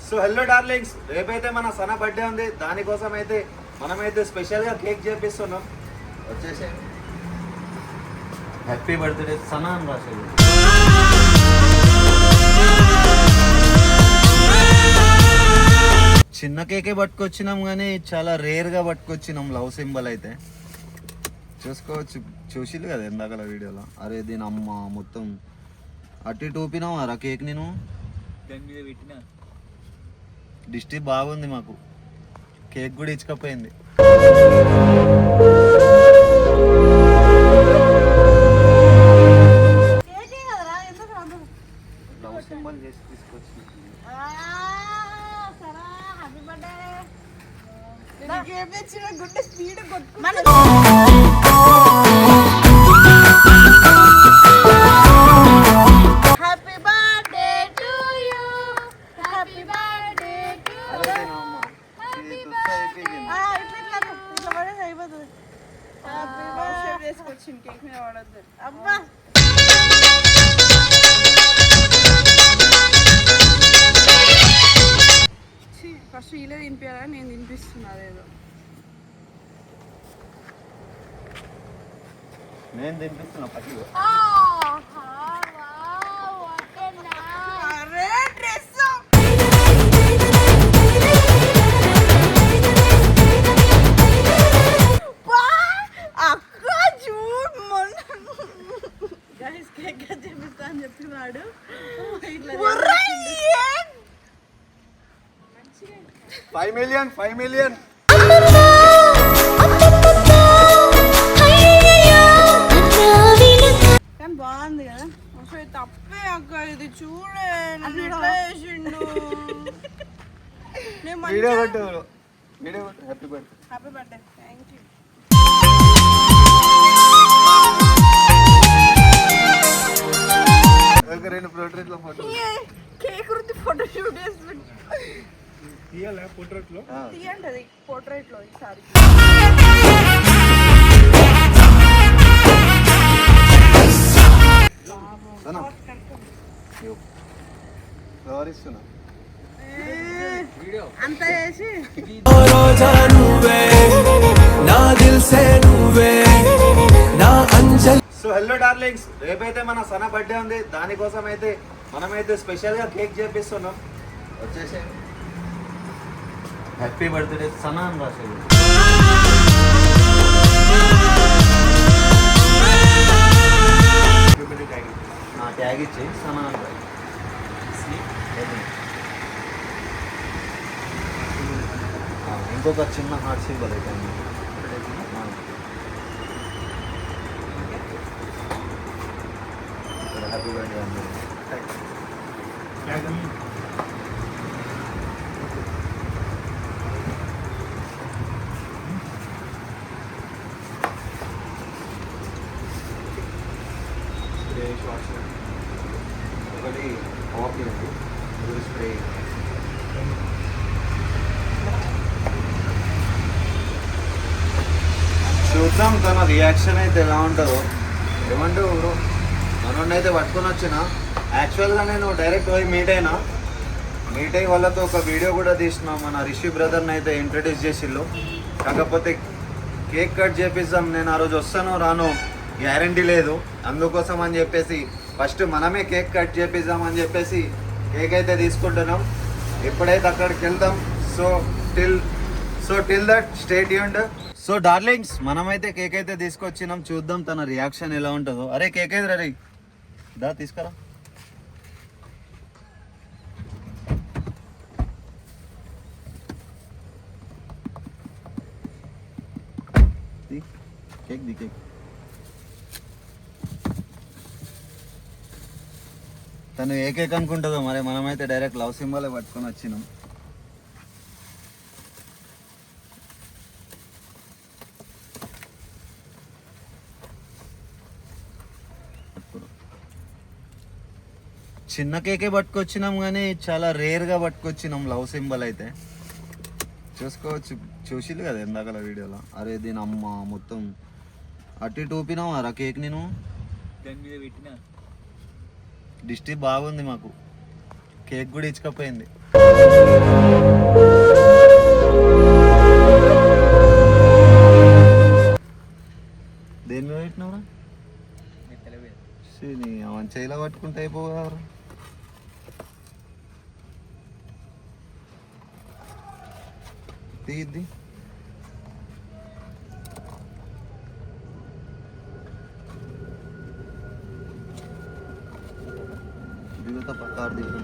So hello darlings, రేపైతే మన సన birthday ఉంది. దానికోసం అయితే మనమైతే స్పెషల్గా కేక్ చేపిస్తున్నాం. వచ్చేసి హ్యాపీ బర్త్డే సన అని రాసేది. చిన్న కేకే పట్టుకొచ్చినాం కానీ చాలా రేర్గా పట్టుకొచ్చినాం. లవ్ సింబల్ అయితే చూసుకోవచ్చు, చూసిల్లు కదా ఎందాకల వీడియోలో. అరే దీని అమ్మ మొత్తం అటు ఇటు ఊపినావు అరా కేక్. నేను డిస్టి బాగుంది, మాకు కేక్ కూడా ఇచ్చకపోయింది. లవ్ సింబల్ చేసి తీసుకొచ్చి కేక్ మీద పడద్దు. అబ్బా ఫస్ట్ ఇలా తినిపించాలా, నేను తినిపిస్తున్నా. అదేదో నేను తినిపిస్తున్నా పట్టి. చెప్పినాడు 5 million. కానీ బాగుంది కదా. అసలు తప్పే అక్క, ఇది చూడే ఎట్లా చేసిండు. Happy birthday. Thank you. రెండు పోర్ట్రేట్లో ఫోటో కేక్ రుద్ది ఫోటో షూట్ చేస్తుంది. పోర్ట్రేట్లో తీయండి, అది పోర్ట్రేట్లో ఈసారి. అంతా చేసి సో హలో డార్లింగ్స్, రేపైతే మన సన బర్త్డే ఉంది. దానికోసం అయితే మనమైతే స్పెషల్గా కేక్ చేపిస్తున్నాం. వచ్చేసి హ్యాపీ బర్త్డే సన అని రాసేది. ట్యాగ్ ఇచ్చి సన అని రాయి. ఇంకొక చిన్న హార్ట్ సింబల్ అయితే హ్యాపీ బర్త్డే అండి. స్ప్రే షాట్స్ ఒకటి కాఫీ ఉంది, స్ప్రే. చూద్దాం తన రియాక్షన్ అయితే ఎలా ఉంటుందో. ఏమంటే బ్రో, మనోడిని అయితే పట్టుకొని వచ్చిన. యాక్చువల్గా నేను డైరెక్ట్ పోయి మీట్ అయ్యి వాళ్ళతో ఒక వీడియో కూడా తీసినాం. మన రిషి బ్రదర్ని అయితే ఇంట్రడ్యూస్ చేసిళ్ళు. కాకపోతే కేక్ కట్ చేపిస్తాం. నేను ఆ రోజు వస్తానో రానో గ్యారంటీ లేదు. అందుకోసం అని చెప్పేసి ఫస్ట్ మనమే కేక్ కట్ చేపిద్దామని చెప్పేసి కేక్ అయితే తీసుకుంటున్నాం. ఎప్పుడైతే అక్కడికి వెళ్దాం. So till that stay tuned. So darlings, మనమైతే కేక్ అయితే తీసుకొచ్చినాం. చూద్దాం తన రియాక్షన్ ఎలా ఉంటుందో. అరే కేక్ అయితే రెడీ, దా తీసుకురా. కేక్ తను ఏ కేక్ అనుకుంటుందో మరి. మనమైతే డైరెక్ట్ లవ్ సింబల్ పట్టుకొని వచ్చినాం. చిన్న కేకే పట్టుకొచ్చినాం కానీ చాలా రేర్గా పట్టుకొచ్చినాం లవ్ సింబల్ అయితే. చూసుకోవచ్చు, చూసిల్లు కదా ఎందాకల వీడియోలో. అరే దీని అమ్మ మొత్తం అటు ఇటు ఊపినావు అరా కేక్. నేను డిస్టి బాగుంది, మాకు కేక్ కూడా ఇచ్చకపోయింది. దేని మీద పెట్టినవరా? అవన్ చేయిలో పట్టుకుంటే అయిపోయారు. తీద్ది దిగుతా పక్కారు దిగుతా.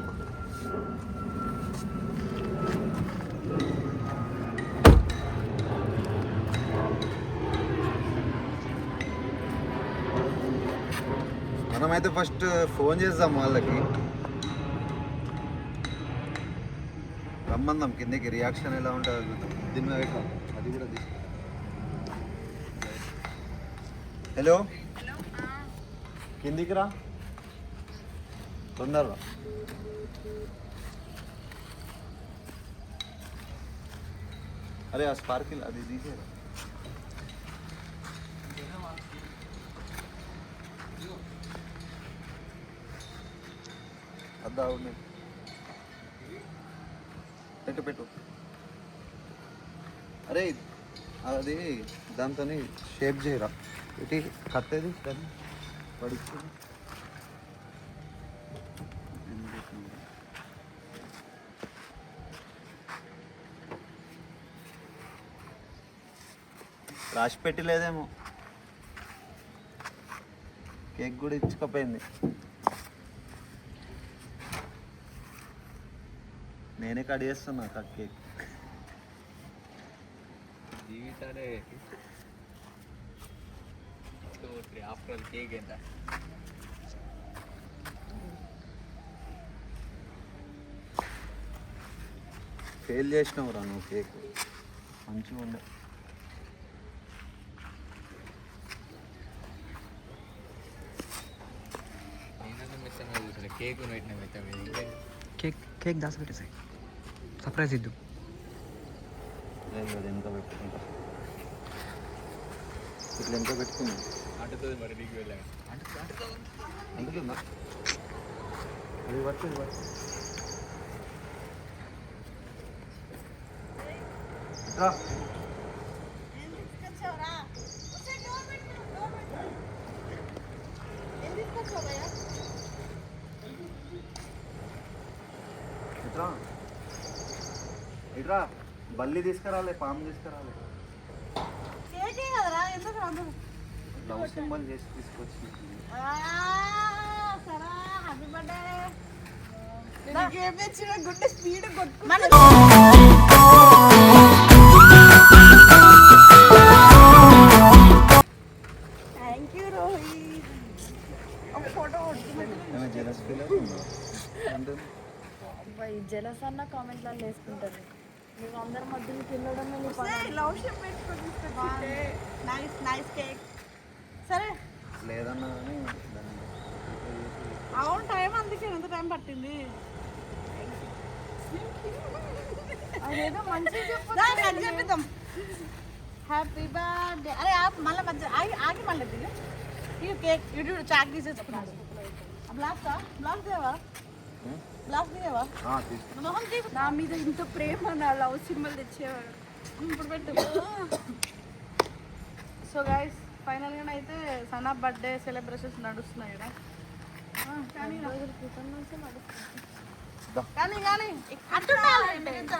మనమైతే ఫస్ట్ ఫోన్ చేద్దాం వాళ్ళకి, రమ్మందాం కిందకి, రియాక్షన్ ఎలా ఉంటుందో చూద్దాం. దీని మీద పెట్టాం, అది కూడా తీసుకో. హలో, కిందికి రా తొందరగా. అరే ఆ స్పార్కిల్ అది తీసేరా. అద్దా ఉన్నాయి, పెట్టు పెట్టు. అరే అది దాంతో షేప్ చేయరా, ఇటు కట్టేది దాన్ని పడుతుంది. రాసి పెట్టలేదేమో, కేక్ కూడా ఇచ్చుకపోయింది. నేనే కట్ చేస్తున్నా కేక్. జీవితాలే ఆఫ్టర్ కేక్ ఎంత ఫెయిల్ చేసినావు రా నువ్వు. కేక్ మంచిగా ఉండే. కేక్ పెట్టినా కేక్ దాసి పెట్టేసాయి, సర్ప్రైజ్ ఇద్దు. లేదు అది ఎంత పెట్టుకుంటా, ఇట్లా ఎంత పెట్టుకున్నా అంటుతుంది మరి నీకు వెళ్ళాను అంటుతుందా? అది పట్టు పట్టు. ఇట్రా ఇట్రా, బల్లి తీసుకురాలే, పాము తీసుకురాలే. లవ్ సింబల్ చేసి తీసుకొచ్చి. గుడ్డ స్పీడ్ థ్యాంక్ యూ రోహిత్. ఒక ఫోటో జలస్ ఫీల్ అవుతుందా? జలస్ అన్న కామెంట్లలో వేసుకుంటారు. మీకు అందరి మధ్యలోకి వెళ్ళడమే లవ్ షేప్ పెట్టుకుంటే నైస్ నైస్ కేక్. సరే లేదన్నా కానీ అవును, టైం అందుకే ఎంత టైం పట్టింది. అదేదో మంచిగా చెప్పిద్దాం. Happy birthday. అరే మళ్ళీ మధ్య ఆగి మళ్ళీ ఇది కేక్ ఇటు చాక్ తీసేసుకున్నాడు. బ్లాస్టా బ్లాస్ట్ దేవా బ్లాస్ట్ దిగవా మొహం తీసు. నా మీద ఇంత ప్రేమ, నా లవ్ సింబల్ తెచ్చేవాడు. ఇప్పుడు పెట్టు. సో గైస్ ఫైనల్గా అయితే సనా బర్త్డే సెలబ్రేషన్స్ నడుస్తున్నాయి కదా. కానీ కానీ కానీ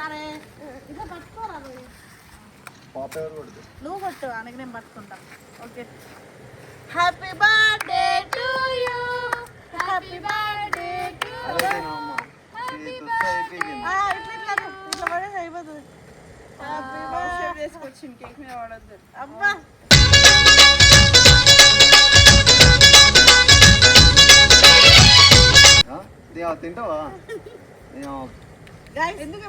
అరే ఇట్లా పట్టుకోరా పాప ఎవరు కొడుతుంది? నువ్వు కొట్టు, అనకి నేను పట్టుకుంటా. Okay. Happy birthday to you, happy birthday to అరే అమ్మ ఇట్లా ఇట్లా పడేసి అయిపోతుంది. హ్యాపీ బర్త్డే చేసుకొచ్చింది కేక్ మీద పడద్దు. అబ్బా తింటావా? ఎందుకు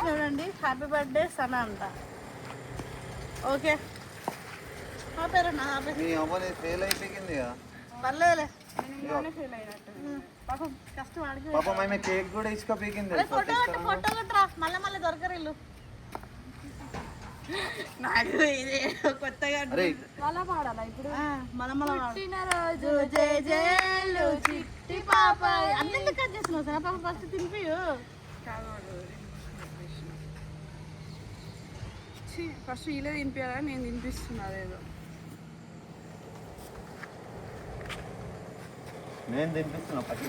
చూడండి, హ్యాపీ బర్త్డే సనా అంట. ఓకే నా పేరు నా మీ అమ్మని ఫెయిల్ అయిపోయింది. పర్లేదులే, పాపం కష్టం ఆడికి. పాపం ఆమె కేక్ కూడా ఇసుక పీకింది. ఫోటో కొట్టరా, మళ్ళీ మళ్ళీ దొరకరు ఇల్లు. నాకు ఇది కొత్తగా అలా పాడాలా ఇప్పుడు? పుట్టినరోజు జయ జయలు చిట్టి పాప. అన్నెందుకు కట్ చేస్తున్నావు సార్? పాప ఫస్ట్ తినిపి. ఫస్ట్ ఇలా తినిపించాలా నేను తినిపిస్తున్నా అదేదో నేను తినిపిస్తున్నా పట్టి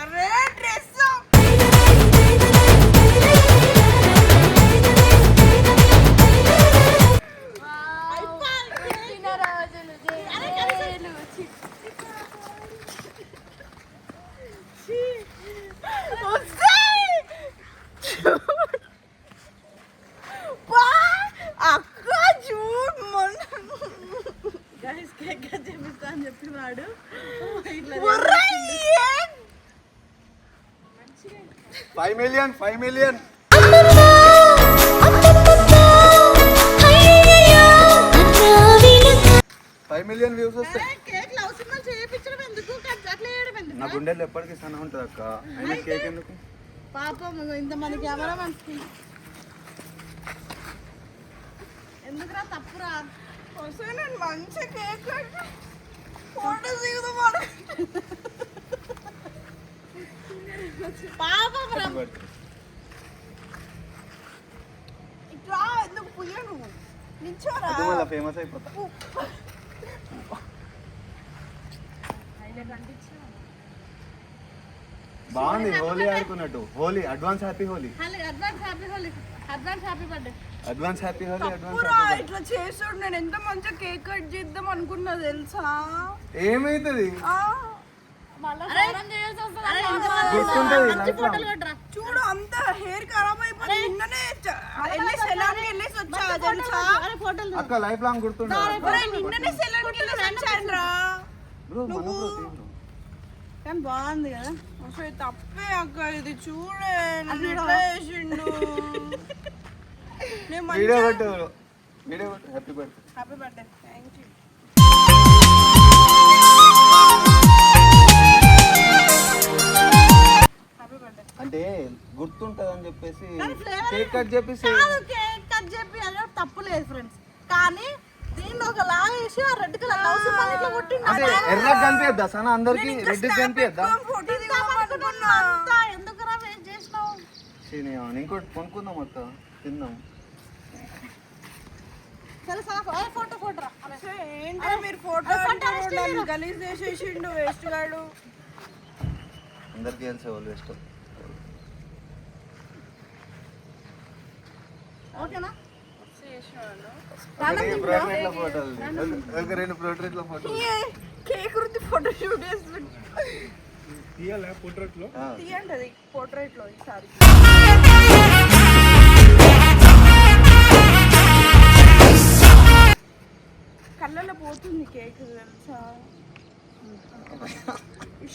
అరే డ్రెస్ అక్క చూడు గైస్ కేక్ కట్ చేపిస్తా అని చెప్పి వాడు ఇట్లా 5 million 5 million వ్యూస్ వస్తాయి. కేక్ లవ్ సినిమా చేయించడం ఎందుకు అట్లా చేయడం ఎందుకు నా గుండెల్లో ఎప్పటికీ సన్న ఉంటుంది అక్క. అయినా కేక్ ఎందుకు? పాపం ఇంతమంది కెమెరామెన్స్ ఎందుకురా తప్పురా వస్తే నేను మంచి కేక్ ఫోటో దిగుదాం పాపం రా ఇట్లా ఎందుకు పుయ్యను నిల్చోరా అది మళ్ళీ ఫేమస్ అయిపోతా. బాగుంది హోలీ ఆడుకున్నట్టు. Holi advance happy Holi. Advance happy Holi advance happy birthday advance happy Holi. తప్పురా ఇట్లా చేసాడు. నేను ఎంత మంచిగా కేక్ కట్ చేద్దాం అనుకున్నా తెలుసా. ఏమైతుంది? చూడు అంత హెయిర్ ఖరాబ్ అయిపోయింది. నిన్ననే వెళ్ళేసి వచ్చా తెలుసా. అక్క లైఫ్ లాంగ్ గుర్తుండే. నిన్ననే సెలూన్ కి వెళ్ళేసి వచ్చానురా. కానీ బాగుంది కదా. అసలు తప్పే అక్క ఇది. చూడే నన్ను ఎట్లా చేసిండు. వీడియో కొట్టు happy birthday. Happy birthday. Thank you. అంటే గుర్తుంటది అని చెప్పేసి కేక్ కట్ చెప్పేసి కేక్ కట్ చెప్పి అలా తప్పు లేదు ఫ్రెండ్స్. కానీ దీన్ని ఒక లాగా వేసి ఆ రెడ్ కలర్ లవ్ సింబల్ ఇట్లా కొట్టిండు. అదే ఎర్రగా కనిపియద్దా సన అందరికి? రెడ్ కనిపియద్దా? ఎందుకురా వేస్ట్ చేసినావు? ఇంకోటి కొనుక్కుందాం అక్క, తిందాం. సరే సరే ఫోటో ఫోటో ఏంటో మీరు ఫోటో గలీజ్ చేసేసిండు వేస్ట్ గాడు. అందరికి తెలిసే వాళ్ళు ఇష్టం. ఓకేనా? ఫోటోలు ఒక 2 పోర్ట్రేట్ల ఫోటోలు. కేక్ వృత్తి ఫోటో షూట్ చేస్తుంది. పోర్ట్రేట్ లో తీయండి అది పోర్ట్రేట్ లో ఈసారి. కళ్ళలో పోతుంది కేక్ తెలుసా.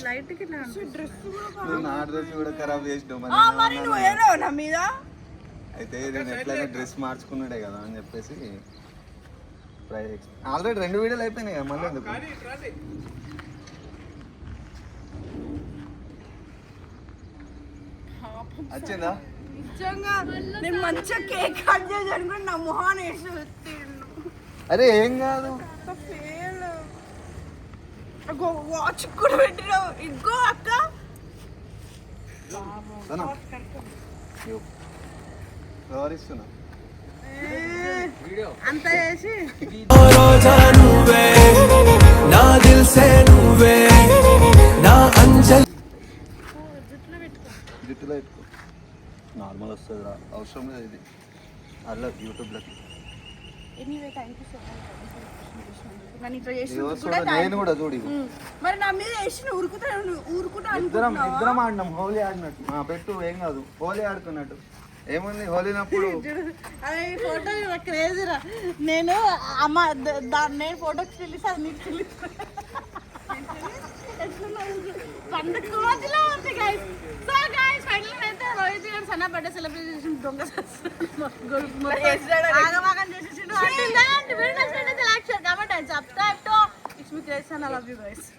లైట్ కి డ్రెస్ నా డ్రెస్ కూడా ఖరాబ్ చేసినావు. మరి నువ్వు ఏదో నా మీద. అయితే నేను ఎట్లయినా డ్రెస్ మార్చుకున్నాడే కదా అని చెప్పేసి ఆల్రెడీ 2 వీడియోలు అయిపోయినాయి కదా, మళ్ళీ ఎందుకు? వచ్చిందా? నిజంగా నేను మంచిగా కేక్ కట్ చేసి అనుకుని నా మొహాన్ని వేసి వచ్చిండు. అరే ఏం కాదు. ఫెయిల్. వాచ్ కూడా పెట్టినావు. ఇదిగో అక్క ఫ్లవర్ ఇస్తున్నా. అంత చేసి జుట్టులో పెట్టుకో. నార్మల్ వస్తుంది రా, అవసరం లేదు ఇది. అలా యూట్యూబ్లోకి anyway thank you so much. నన్ను ఇట్లా చేసి నేను కూడా చూడు. మరి నా మీద వేసి ఊరుకుంటా ఇద్దరం ఆడినాం హోలీ ఆడినట్టు. పెట్టు ఏం కాదు, హోలీ ఆడుకున్నట్టు ఏముంది. హోలీనప్పుడు అదే ఫోటో క్రేజీరా. నేను అమ్మ నేను ఫోటోకి తెలిసి అది నీకు తెలిసి పండుగ రోజులో ఉంది గైస్. సో గైస్ ఫైనల్ అయితే రోహిత్ గారు సన్న బర్త్డే సెలబ్రేషన్ దొంగ ఆగమాగం చేసేసిండు. Like, share, comment and subscribe to It's Me Grace and I love you guys.